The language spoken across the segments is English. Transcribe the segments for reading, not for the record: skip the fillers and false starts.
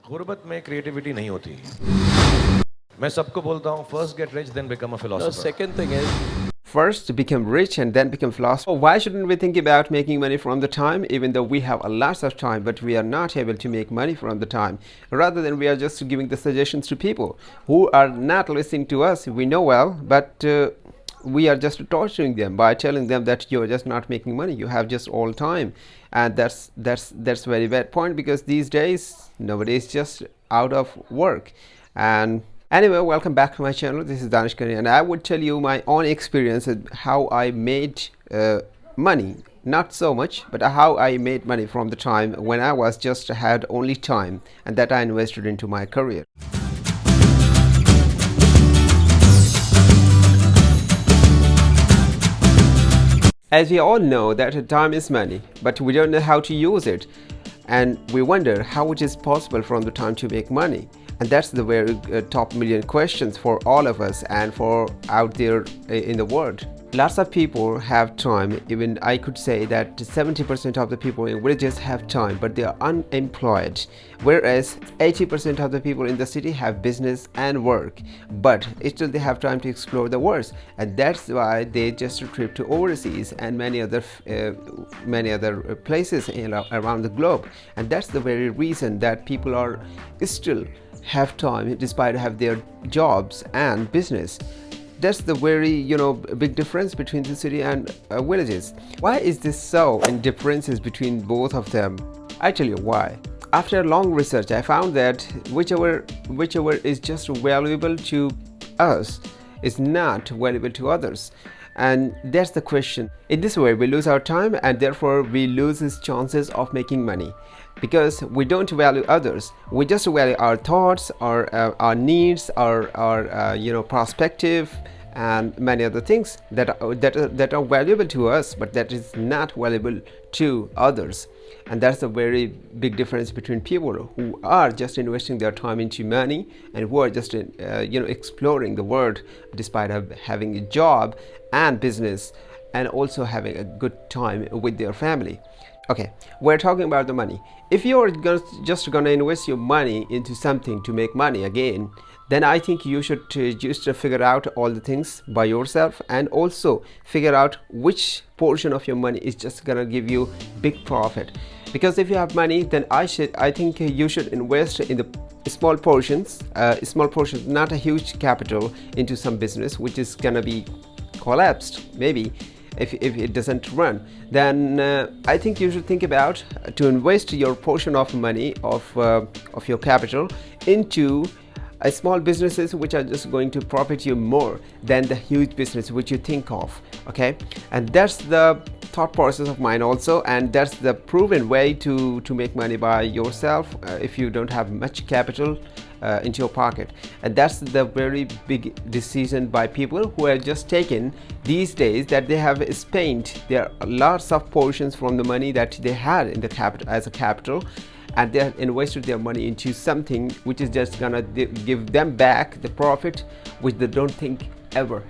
गुर्बत में क्रिएटिविटी नहीं होती. मैं सबको बोलता हूँ first get rich then become a The philosopher. second thing is, First become rich and then become philosopher. Why shouldn't we think about making money from the time, even though we have a lots of time, but we are not able to make money from the time? Rather than we are just giving the suggestions to people who are not listening to us. We know well, but we are just torturing them by telling them that you're just not making money. You have just all time, and that's very bad point, because these days nobody is just out of work. And anyway, welcome back to my channel. This is Danish, and I would tell you my own experience of how I made money. Not so much, but how I made money from the time when I was just had only time, and that I invested into my career. As we all know that time is money, but we don't know how to use it, and we wonder how it is possible from the time to make money. And that's the very top million questions for all of us and for out there in the world. Lots of people have time. Even I could say that 70% of the people in villages have time, but they are unemployed, whereas 80% of the people in the city have business and work, but still they have time to explore the world. And that's why they just trip to overseas and many other places around the globe. And that's the very reason that people are still have time despite have their jobs and business. That's the very big difference between the city and villages. Why is this so, and differences between both of them? I tell you why. After long research, I found that whichever is just valuable to us is not valuable to others. And that's the question. In this way, we lose our time, and therefore we lose his chances of making money, because we don't value others. We just value our thoughts, our needs, our perspective, and many other things that are valuable to us, but that is not valuable to others. And that's a very big difference between people who are just investing their time into money and who are just exploring the world despite having a job and business, and also having a good time with their family. Okay, we're talking about the money. If you're just gonna invest your money into something to make money again, then I think you should just figure out all the things by yourself, and also figure out which portion of your money is just gonna give you big profit. Because if you have money, then I think you should invest in the small portions, not a huge capital, into some business which is gonna be collapsed maybe if it doesn't run. Then I think you should think about to invest your portion of money of your capital into small businesses which are just going to profit you more than the huge business which you think of. Okay, and that's the thought process of mine also, and that's the proven way to make money by yourself if you don't have much capital into your pocket. And that's the very big decision by people who have just taken these days, that they have spent their lots of portions from the money that they had in the capital as a capital, and they have invested their money into something which is just gonna give them back the profit which they don't think ever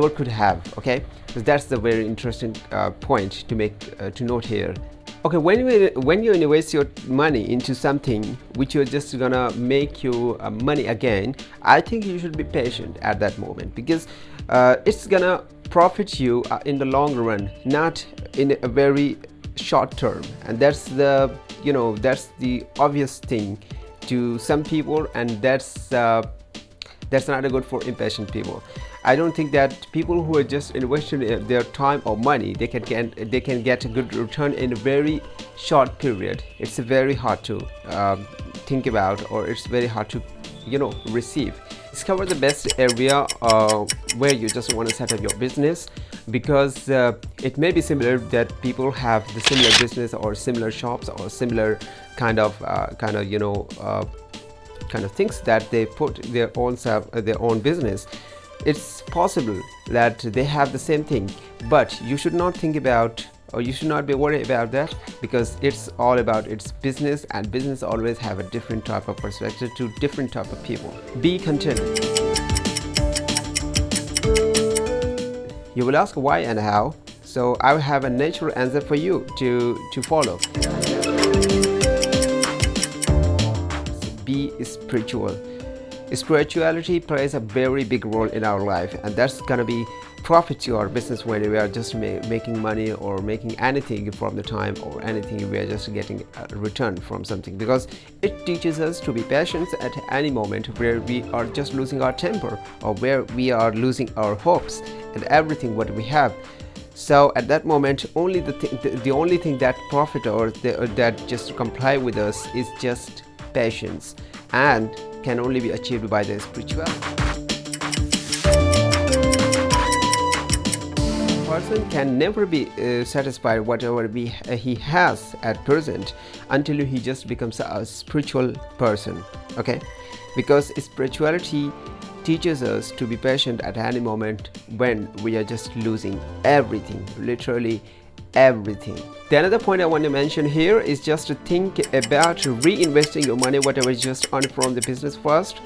could have. Okay, so that's the very interesting point to make to note here. Okay, when you invest your money into something which you're just gonna make you money again, I think you should be patient at that moment, because it's gonna profit you in the long run, not in a very short term. And that's the that's the obvious thing to some people, and that's not good for impatient people. I don't think that people who are just investing their time or money, they can get a good return in a very short period. It's very hard to think about, or it's very hard to receive. Discover the best area where you just want to set up your business, because it may be similar that people have the similar business or similar shops or similar kind of things that they put their own business. It's possible that they have the same thing, but you should not think about, or you should not be worried about that, because it's all about its business, and business always have a different type of perspective to different type of people. Be content. You will ask why and how, so I have a natural answer for you to follow. be spiritual. Spirituality plays a very big role in our life, and that's gonna be profit to our business when we are just making money or making anything from the time or anything we are just getting a return from something, because it teaches us to be patient at any moment where we are just losing our temper or where we are losing our hopes and everything what we have. So at that moment, only the only thing that profit or that just comply with us is just patience, and can only be achieved by the spirituality. A person can never be satisfied whatever he has at present until he just becomes a spiritual person. Okay, because spirituality teaches us to be patient at any moment when we are just losing everything, literally everything. The another point I want to mention here is just to think about reinvesting your money, whatever you just earned from the business first,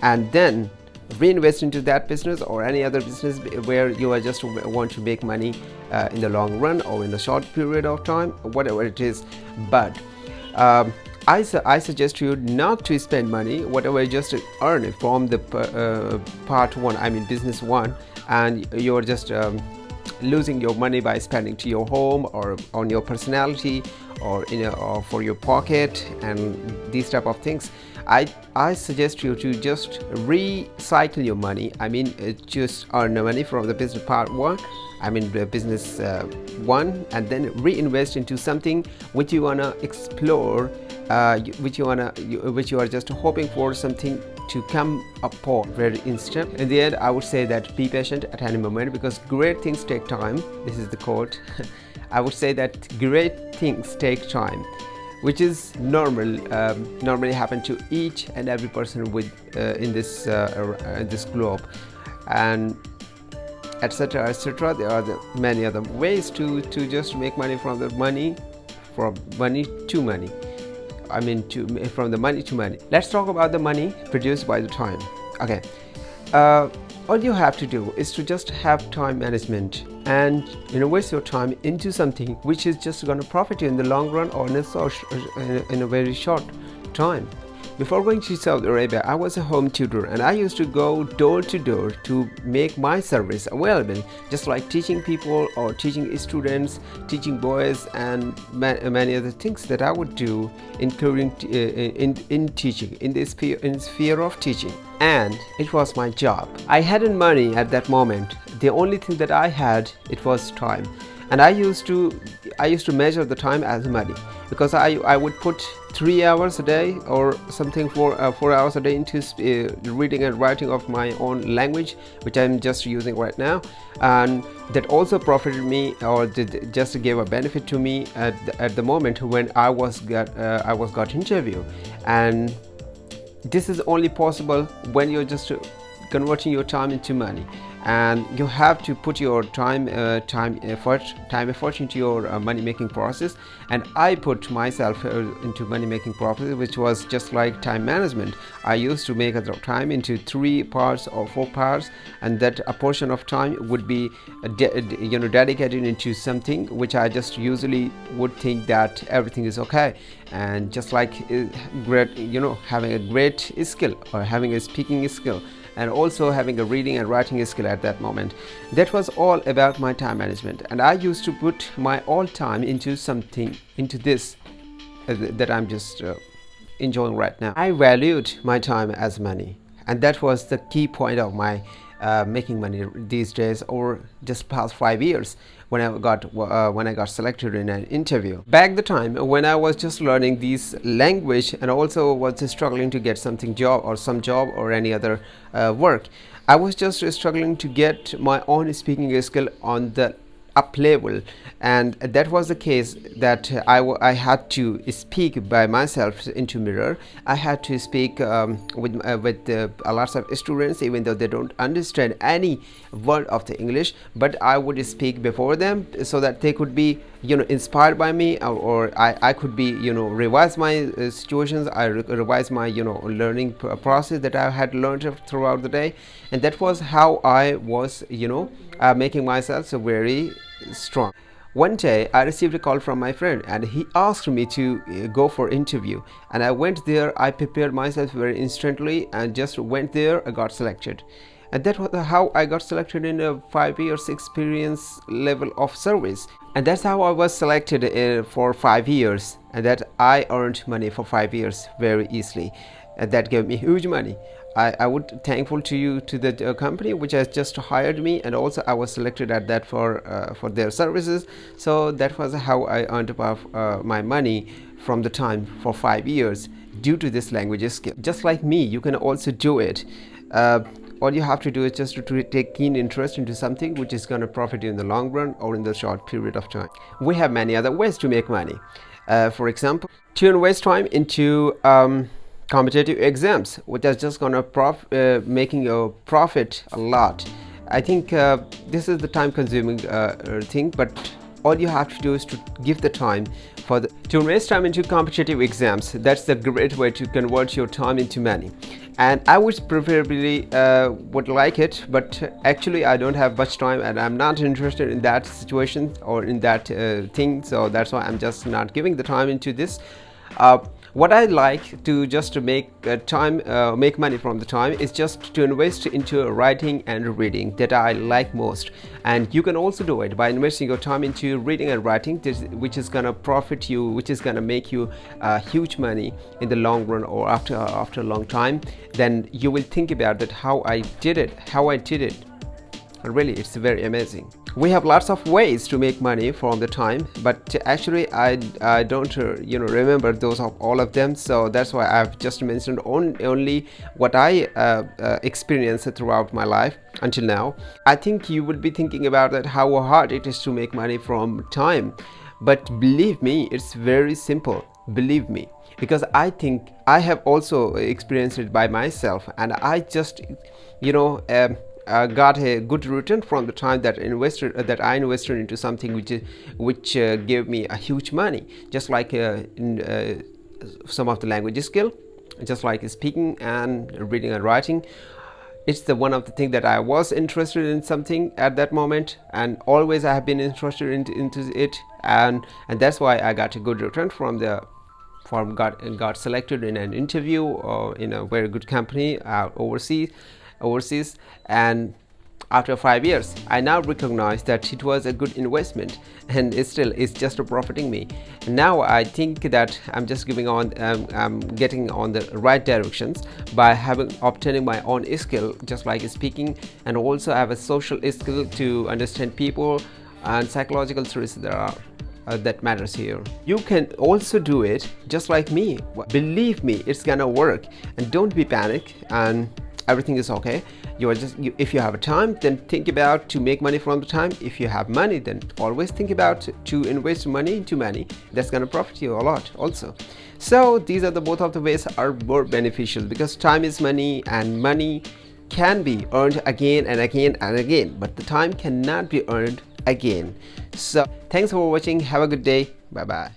and then reinvest into that business or any other business where you are just want to make money in the long run or in a short period of time, whatever it is. But I suggest you not to spend money whatever you just earn from the part one, I mean business one, and you're just losing your money by spending to your home or on your personality or or for your pocket and these type of things. I suggest you to just recycle your money. I mean just earn the money from the business part one, I mean the business one, and then reinvest into something which you wanna explore, which you are just hoping for something to come upon very instant. In the end, I would say that be patient at any moment, because great things take time. This is the quote. I would say that great things take time, which is normally happen to each and every person with in this globe, and etc etc. There are many other ways to just make money from the money, from money to money. I mean from the money to money. Let's talk about the money produced by the time. Okay, all you have to do is to just have time management and invest your time into something which is just going to profit you in the long run or in a very short time. Before going to Saudi Arabia, I was a home tutor, and I used to go door to door to make my service available, just like teaching people or teaching students, teaching boys, and many other things that I would do, including in teaching, in the sphere of teaching. And it was my job. I hadn't money at that moment. The only thing that I had, it was time. And I used to measure the time as money, because I would put 3 hours a day or something, 4 hours a day into reading and writing of my own language, which I'm just using right now, and that also profited me, or just gave a benefit to me at the moment when I was got interview. And this is only possible when you're just converting your time into money, and you have to put your time effort into your money making process. And I put myself into money making process, which was just like time management. I used to make the time into 3 parts or 4 parts, and that a portion of time would be dedicated into something which I just usually would think that everything is okay, and just like great, having a great skill or having a speaking skill, and also having a reading and writing skill at that moment. That was all about my time management, and I used to put my all time into something, into this that I'm just enjoying right now. I valued my time as money, and that was the key point of my making money these days, or just past 5 years, when I got selected in an interview. Back the time when I was just learning this language and also was struggling to get some job or any other work, I was just struggling to get my own speaking skill on the up level, and that was the case that I had to speak by myself into mirror. I had to speak with a lot of students, even though they don't understand any word of the English, but I would speak before them so that they could be inspired by me, or I could be revise my situations. I revise my learning process that I had learned throughout the day, and that was how I was making myself so very strong. One day I received a call from my friend and he asked me to go for interview, and I went there. I prepared myself very instantly and just went there. I got selected, and that was how I got selected in a 5 years experience level of service. And that's how I was selected for 5 years, and that I earned money for 5 years very easily, and that gave me huge money. I would thankful to you, to the company which has just hired me, and also I was selected at that for their services. So that was how I earned my money from the time for 5 years due to this language skill. Just like me, you can also do it. All you have to do is just to take keen interest into something which is going to profit you in the long run or in the short period of time. We have many other ways to make money. For example, to invest time into competitive exams, which is just gonna making you profit a lot. I think this is the time consuming thing, but all you have to do is to give the time to invest time into competitive exams. That's the great way to convert your time into money. And I would preferably would like it, but actually I don't have much time and I'm not interested in that situation or in that thing, so that's why I'm just not giving the time into this. What I like to just to make make money from the time is just to invest into writing and reading, that I like most. And you can also do it by investing your time into reading and writing, which is gonna profit you, which is gonna make you huge money in the long run or after a long time. Then you will think about that, how I did it. Really, it's very amazing. We have lots of ways to make money from the time, but actually I don't remember those of all of them, so that's why I've just mentioned only what I experienced throughout my life until now. I think you would be thinking about that, how hard it is to make money from time, but believe me, it's very simple. Believe me, because I think I have also experienced it by myself, and I just got a good return from the time that I invested into something which gave me a huge money, just like in some of the language skill, just like speaking and reading and writing. It's the one of the thing that I was interested in something at that moment, and always I have been interested into it, and that's why I got a good return from got selected in an interview or in a very good company overseas. And after 5 years I now recognize that it was a good investment, and it's just profiting me. Now I think that I'm just I'm getting on the right directions by obtaining my own skill, just like speaking, and also I have a social skill to understand people and psychological theories that matters here. You can also do it just like me. Believe me, it's gonna work, and don't be panic, and everything is okay. If you have a time, then think about to make money from the time. If you have money, then always think about to invest money into money. That's gonna profit you a lot also. So these are both of the ways are more beneficial, because time is money, and money can be earned again and again and again, but the time cannot be earned again. So thanks for watching. Have a good day. Bye bye.